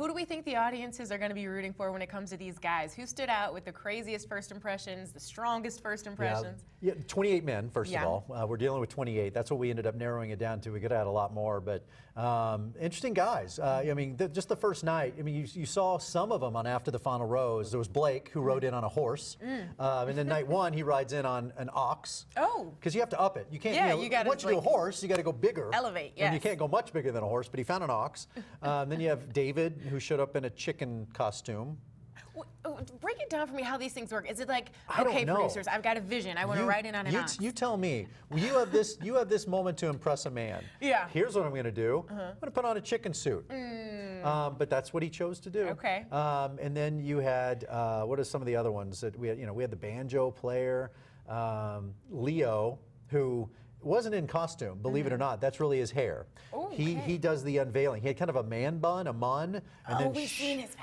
Who do we think the audiences are going to be rooting for when it comes to these guys? Who stood out with the craziest first impressions, the strongest first impressions? Yeah, 28 men, first of all. We're dealing with 28. That's what we ended up narrowing it down to. We could add a lot more, but interesting guys. I mean, just the first night, I mean, you saw some of them on After the Final Rose. There was Blake, who rode in on a horse. And then night one, he rides in on an ox. Oh. Because you have to up it. You can't, you gotta, once you do a horse, you got to go bigger. Elevate, yes. And you can't go much bigger than a horse, but he found an ox. Then you have David, who showed up in a chicken costume. Break it down for me how these things work. Is it like, I okay, don't know. producers, I've got a vision. I want to ride in on an ox. You tell me. You have this moment to impress a man. Yeah. Here's what I'm going to do. I'm going to put on a chicken suit. But that's what he chose to do. Okay. And then you had what are some of the other ones that we had? You know, we had the banjo player, Leo, who wasn't in costume, believe it or not. That's really his hair. He does the unveiling. He had kind of a man bun, a mun, and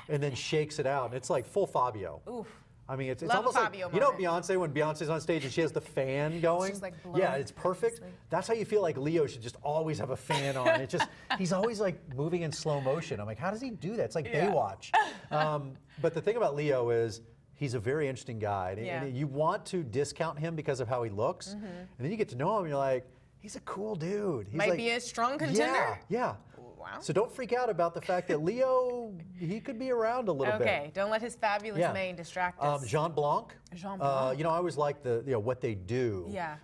then shakes it out. And it's like full Fabio. Oof. I mean, it's Love almost a like, Fabio you know, moment. Beyonce, when Beyonce's on stage and she has the fan going? It's just like blowing. Yeah, it's perfect. That's how you feel like Leo should just always have a fan on. It just, he's always like moving in slow motion. I'm like, how does he do that? It's like Baywatch. But the thing about Leo is, he's a very interesting guy. And you want to discount him because of how he looks. And then you get to know him and you're like, he's a cool dude. He's Might be a strong contender. Yeah. Wow. So don't freak out about the fact that Leo, he could be around a little bit. Okay, don't let his fabulous mane distract us. Jean Blanc. Jean Blanc. You know, I always like what they do. Yeah.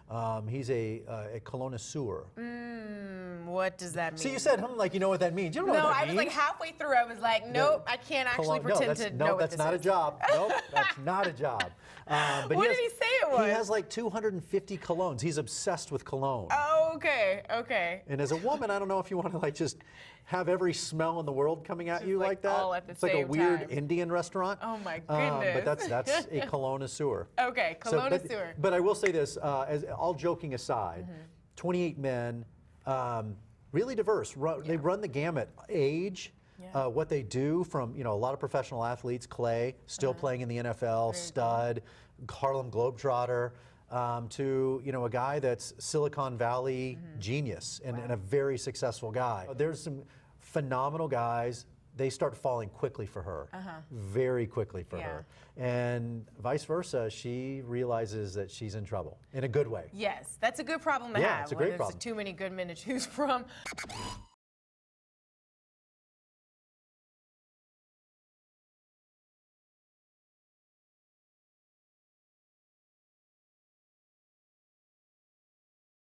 He's a colognoisseur. What does that mean? See, you said, like, you know what that means. You don't know what that means. No, I was like halfway through, I was like, nope, I can't actually pretend to know what this is. No, that's not a job. Nope, that's not a job. But what did he say it was? He has like 250 colognes. He's obsessed with cologne. Oh, okay, okay. And as a woman, I don't know if you want to like just have every smell in the world coming at you like that. All at the it's like same a weird time. Indian restaurant. Oh my goodness. But that's a colognoisseur. Okay, colognoisseur. But I will say this, as all joking aside, 28 men, really diverse. They run the gamut. Age, what they do, from a lot of professional athletes, Clay, still playing in the NFL, stud, Harlem Globetrotter, to a guy that's Silicon Valley genius and a very successful guy. There's some phenomenal guys. They start falling quickly for her, very quickly for her. And vice versa, she realizes that she's in trouble in a good way. Yes, that's a good problem to have. Yeah, it's a great problem. There's too many good men to choose from.